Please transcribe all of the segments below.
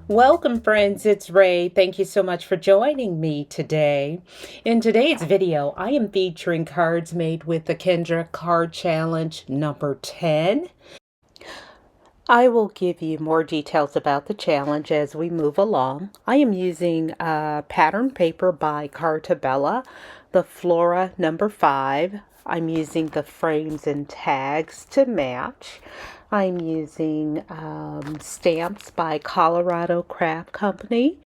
Welcome friends, it's Ray. Thank you so much for joining me today. In today's video, I am featuring cards made with the Kendra card challenge number 10. I will give you more details about the challenge as we move along. I am using pattern paper by Carta, the Flora number 5. I'm using the frames and tags to match. I'm using stamps by Colorado Craft Company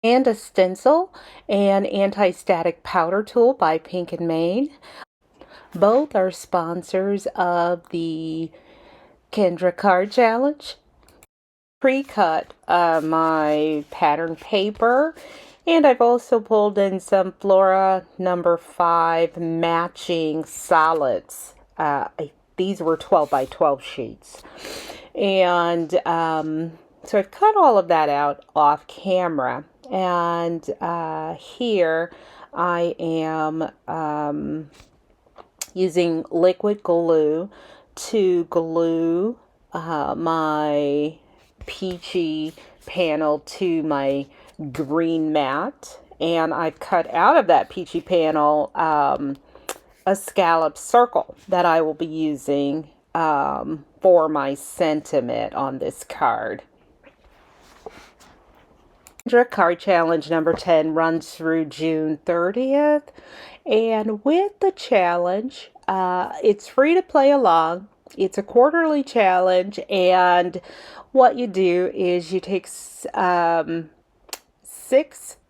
and a stencil and anti-static powder tool by Pink and Main. Both are sponsors of the Kendra card challenge. Pre-cut my pattern paper, and I've also pulled in some Flora number 5 matching solids. These were 12 by 12 sheets, and so I've cut all of that out off camera, and here I am using liquid glue to glue my peachy panel to my green mat, and I've cut out of that peachy panel a scallop circle that I will be using for my sentiment on this card. Card challenge number 10 runs through June 30th, and with the challenge it's free to play along. It's a quarterly challenge, and what you do is you take six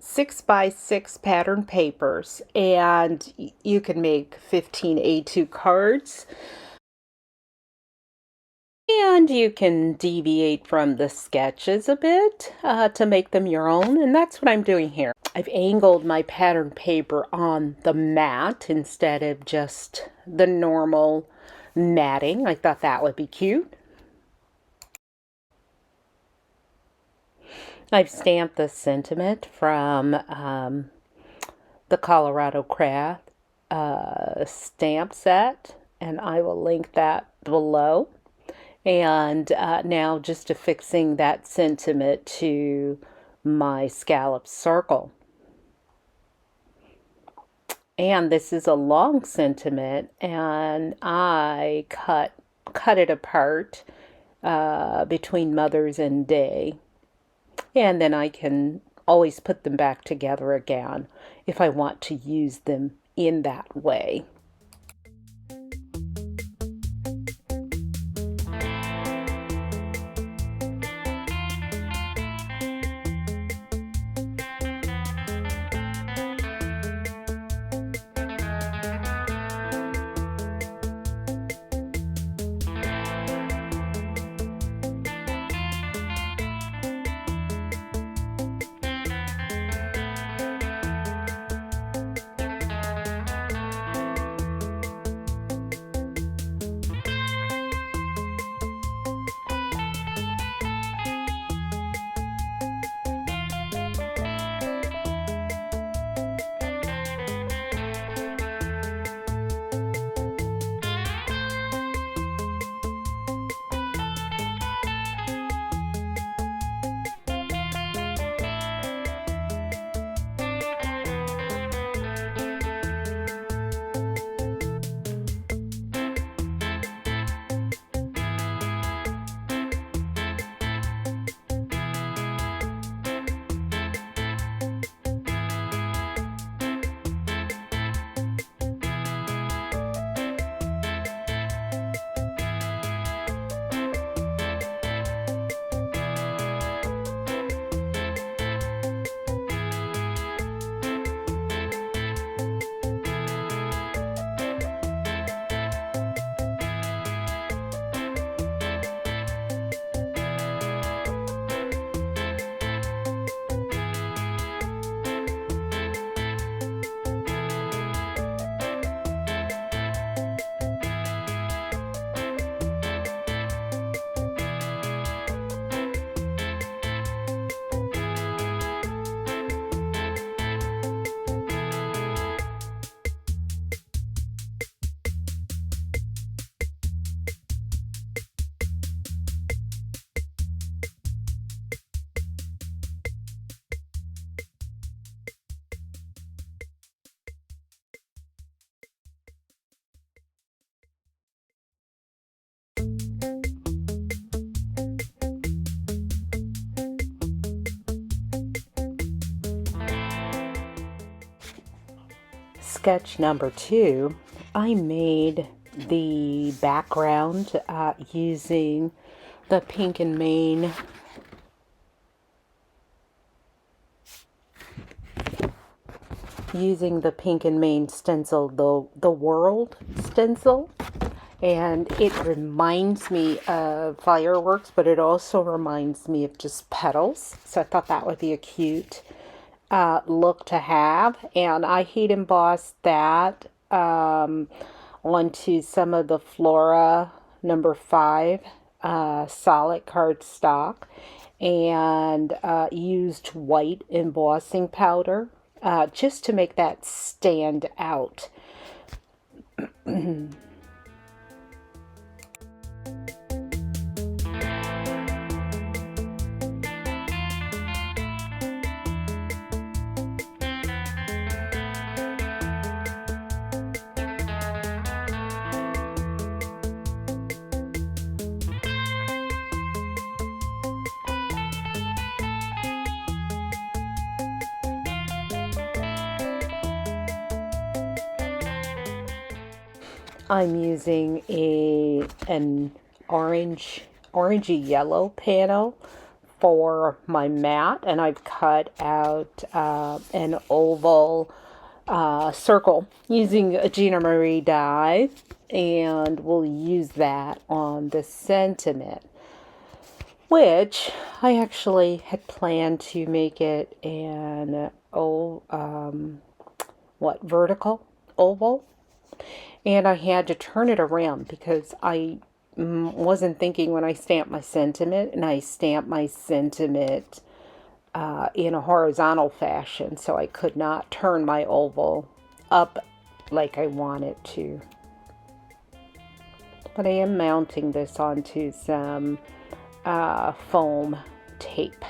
6x6 pattern papers, and you can make 15 A2 cards, and you can deviate from the sketches a bit to make them your own, and that's what I'm doing here. I've angled my pattern paper on the mat instead of just the normal matting. I thought that would be cute. I've stamped the sentiment from the Colorado Craft stamp set, and I will link that below. And now just affixing that sentiment to my scallop circle. And this is a long sentiment, and I cut it apart between Mother's and Day. And then I can always put them back together again if I want to use them in that way. sketch number 2, I made the background using the Pink and Main stencil, the world stencil. And it reminds me of fireworks, but it also reminds me of just petals. So I thought that would be a cute look to have. And I heat embossed that onto some of the Flora number 5 solid cardstock, and used white embossing powder just to make that stand out. I'm using an orangey yellow panel for my mat, and I've cut out an oval circle using a Gina Marie die, and we'll use that on the sentiment, which I actually had planned to make it an vertical oval. And I had to turn it around because I wasn't thinking when I stamped my sentiment, and I stamped my sentiment in a horizontal fashion, so I could not turn my oval up like I wanted to. But I am mounting this onto some foam tape.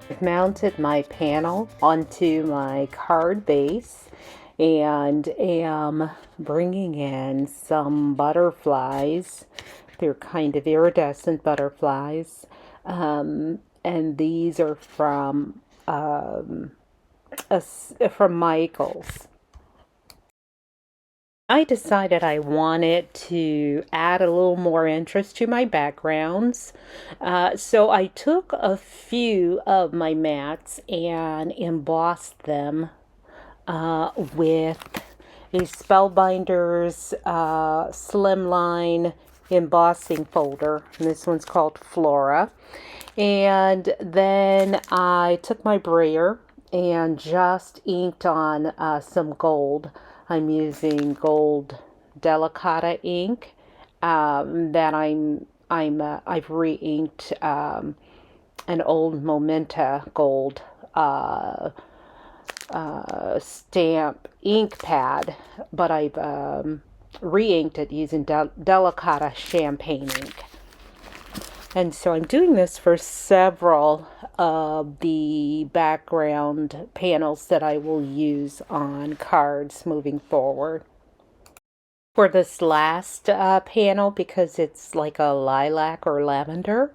I've mounted my panel onto my card base and am bringing in some butterflies. They're kind of iridescent butterflies, and these are from Michael's. I decided I wanted to add a little more interest to my backgrounds. So I took a few of my mats and embossed them with a Spellbinders slimline embossing folder. And this one's called Flora. And then I took my brayer and just inked on some gold. I'm using gold Delicata ink that I've re-inked an old Momenta gold stamp ink pad, but I've re-inked it using Delicata champagne ink. And so I'm doing this for several of the background panels that I will use on cards moving forward. For this last panel, because it's like a lilac or lavender,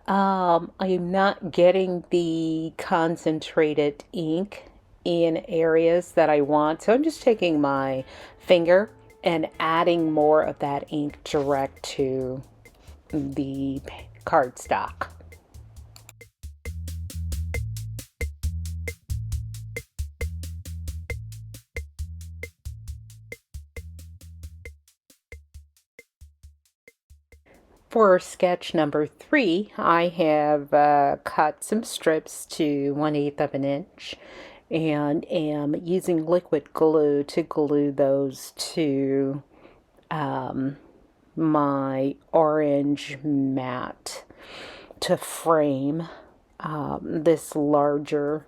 I'm not getting the concentrated ink in areas that I want. So I'm just taking my finger and adding more of that ink direct to the cardstock. For sketch number 3, I have cut some strips to 1/8 of an inch, and am using liquid glue to glue those to my orange mat to frame this larger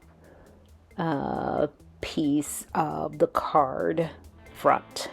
piece of the card front.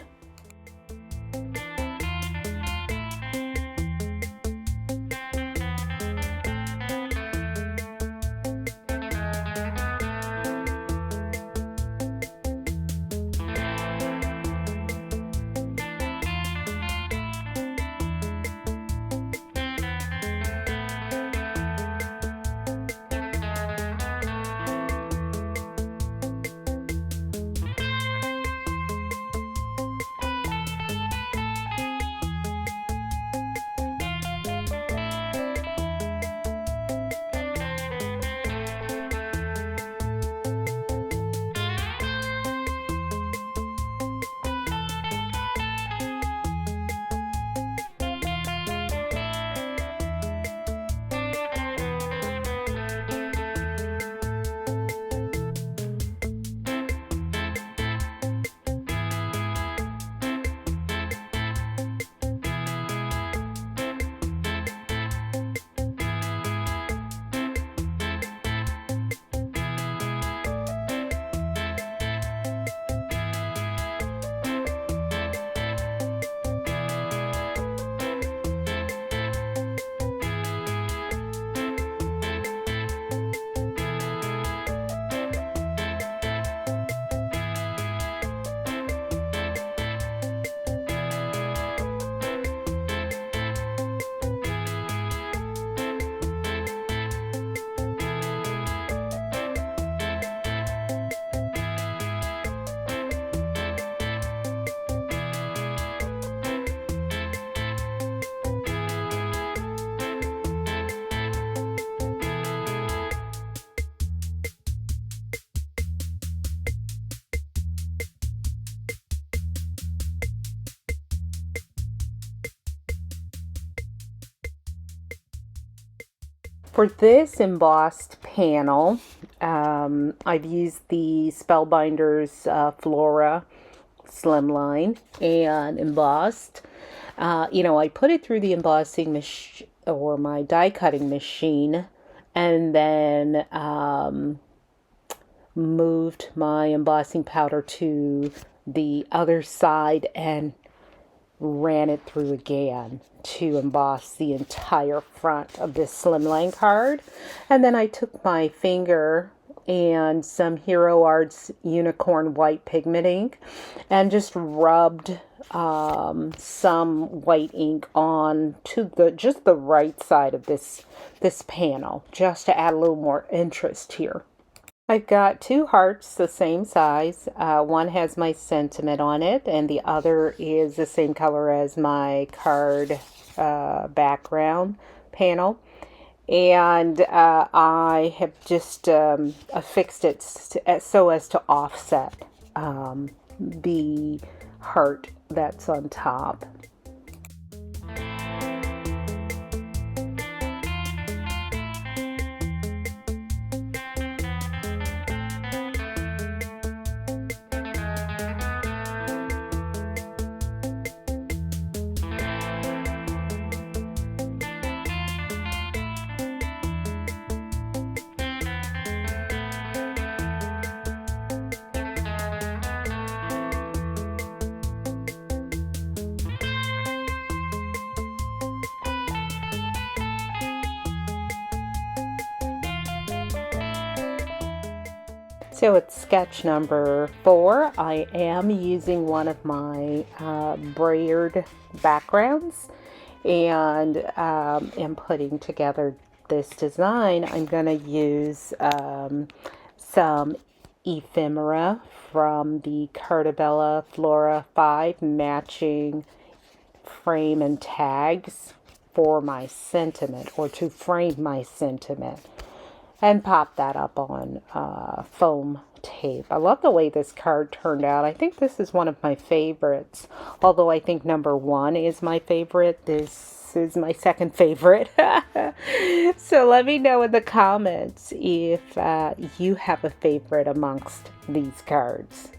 For this embossed panel, I've used the Spellbinders Flora slimline and embossed. I put it through the embossing machine or my die cutting machine, and then moved my embossing powder to the other side and ran it through again to emboss the entire front of this slimline card. And then I took my finger and some Hero Arts Unicorn White Pigment ink and just rubbed some white ink on to just the right side of this panel, just to add a little more interest here. I've got two hearts the same size. One has my sentiment on it, and the other is the same color as my card background panel. And I have just affixed it so as to offset the heart that's on top. So it's sketch number 4. I am using one of my brayered backgrounds and am putting together this design. I'm going to use some ephemera from the Carta Flora 5 matching frame and tags for my sentiment, or to frame my sentiment, and pop that up on foam tape. I love the way this card turned out. I think this is one of my favorites, although I think number 1 is my favorite. This This is my second favorite. So let me know in the comments if you have a favorite amongst these cards.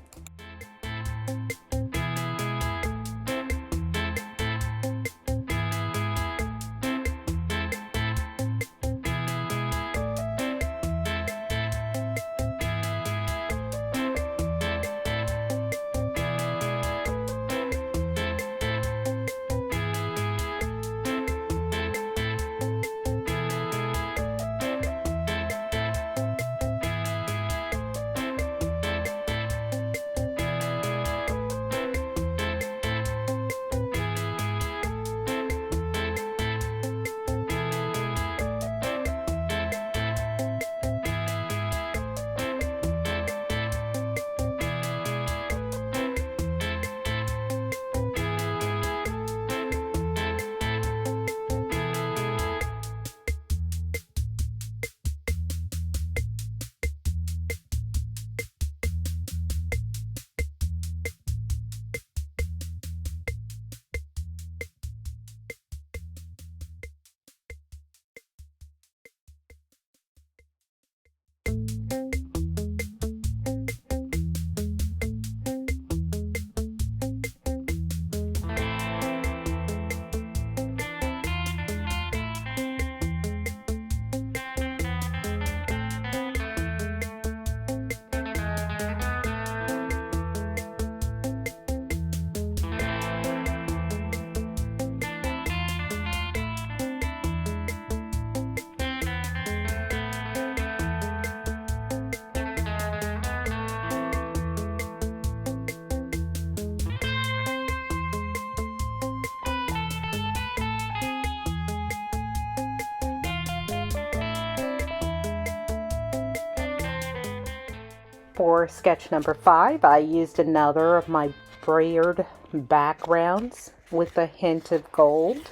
For sketch number 5, I used another of my brayered backgrounds with a hint of gold,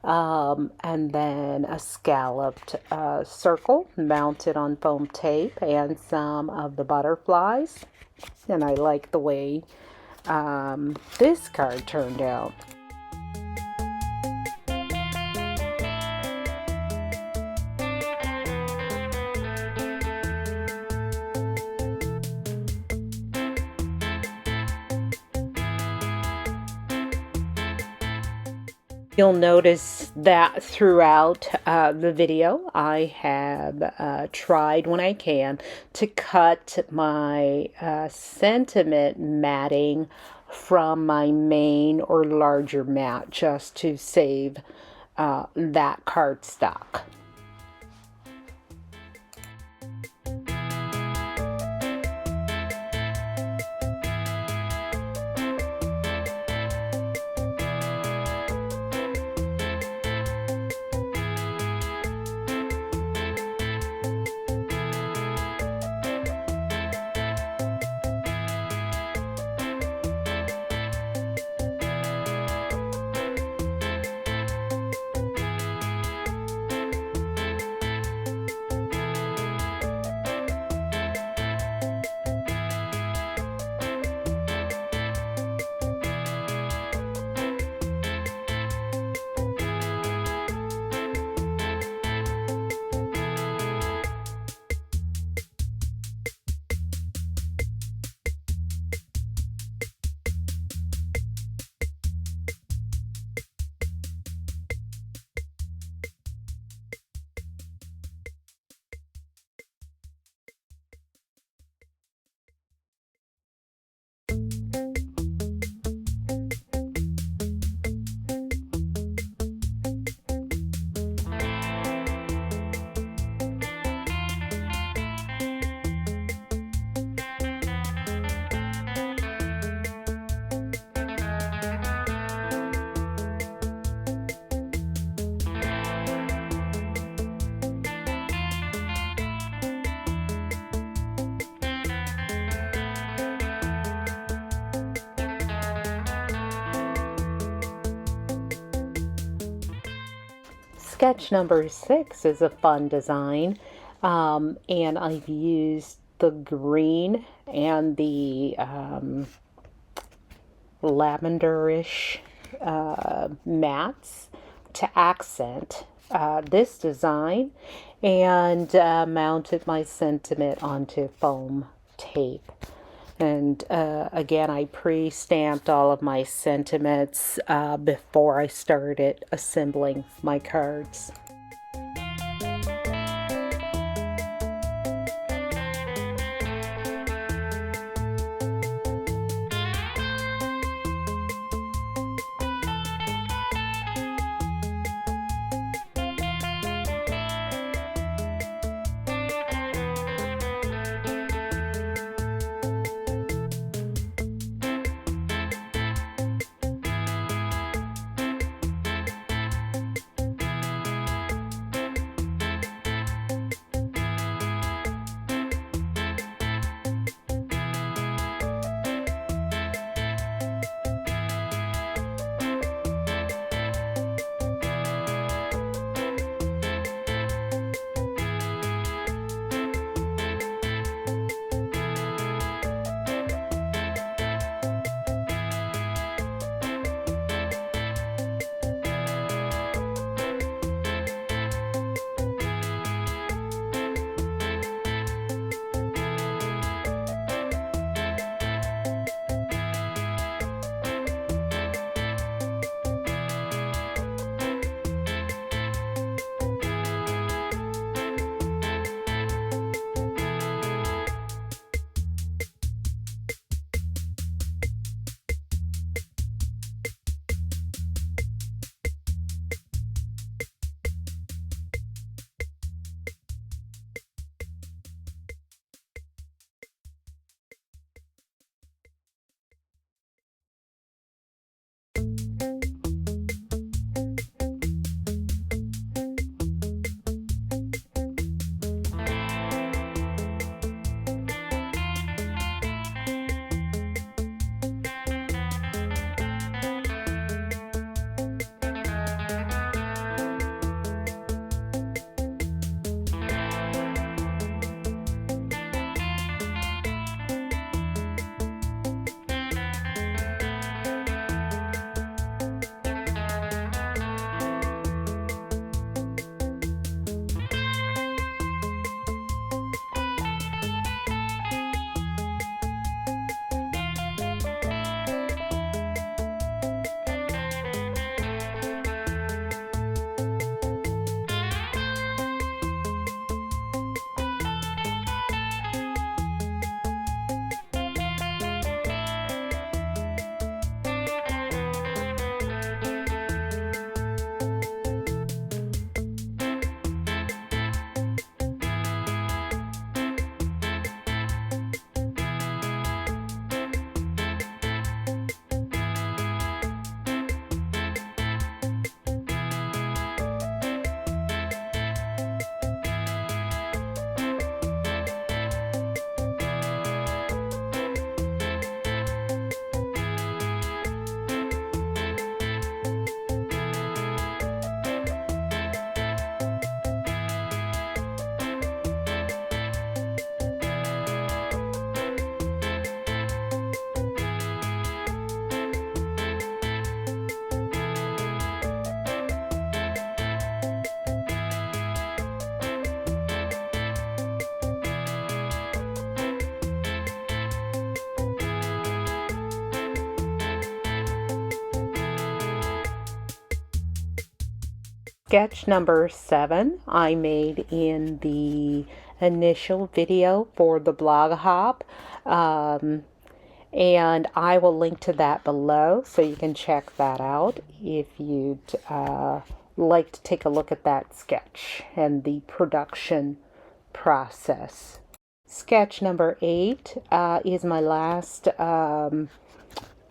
and then a scalloped circle mounted on foam tape and some of the butterflies. And I like the way this card turned out. You'll notice that throughout the video I have tried when I can to cut my sentiment matting from my main or larger mat just to save that cardstock. Sketch number 6 is a fun design, and I've used the green and the lavenderish mats to accent this design, and mounted my sentiment onto foam tape. And again, I pre-stamped all of my sentiments before I started assembling my cards. Sketch number 7 I made in the initial video for the blog hop, and I will link to that below so you can check that out if you'd like to take a look at that sketch and the production process. Sketch number 8 is my last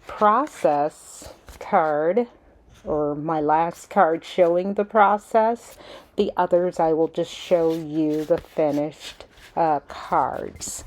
process card, or my last card showing the process. The others I will just show you the finished cards.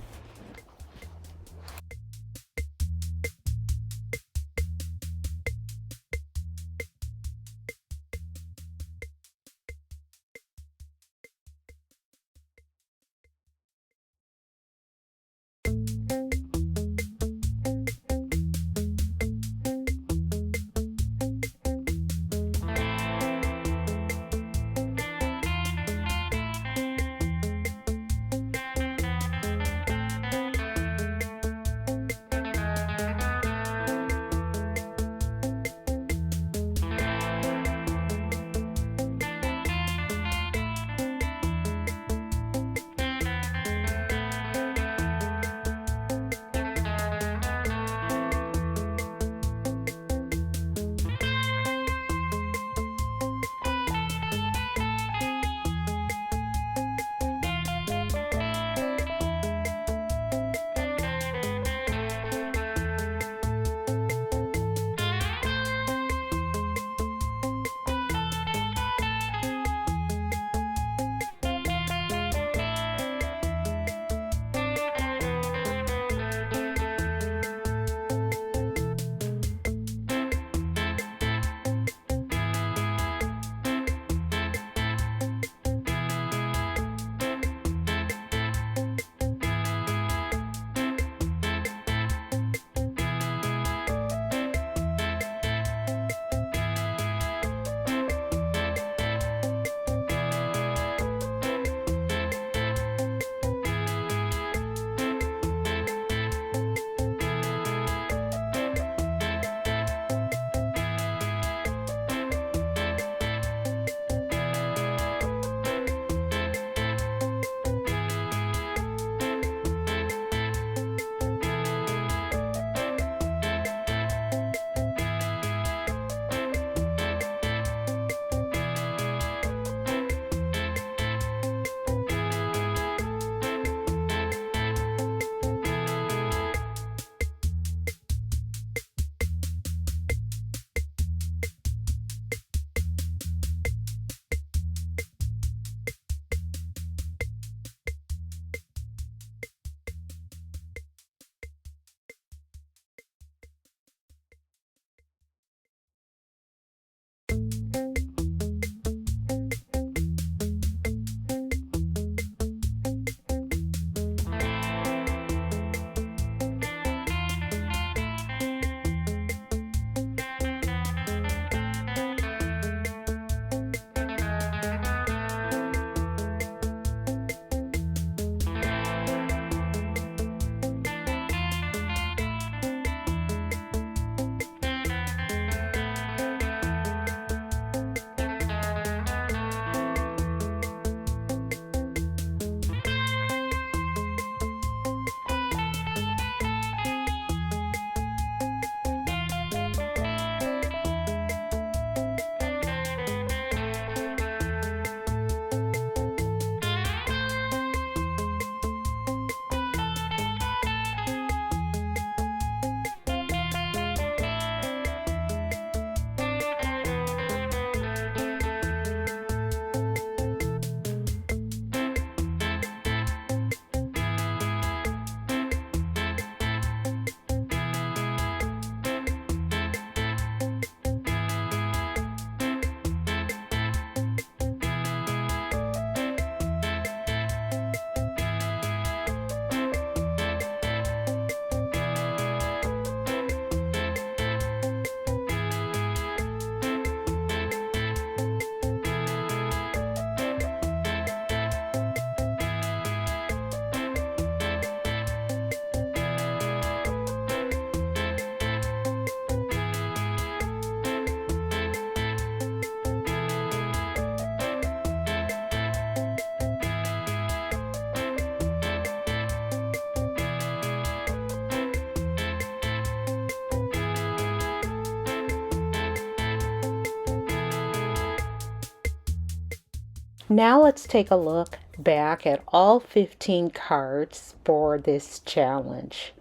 Now let's take a look back at all 15 cards for this challenge.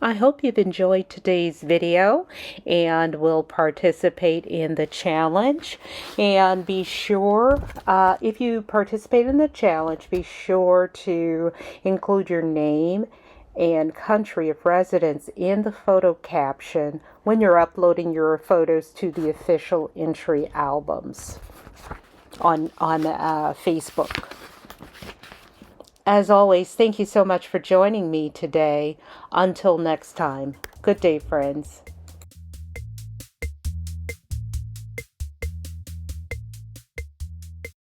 I hope you've enjoyed today's video and will participate in the challenge. And be sure, if you participate in the challenge, be sure to include your name and country of residence in the photo caption when you're uploading your photos to the official entry albums on Facebook. As always, thank you so much for joining me today. Until next time, good day, friends.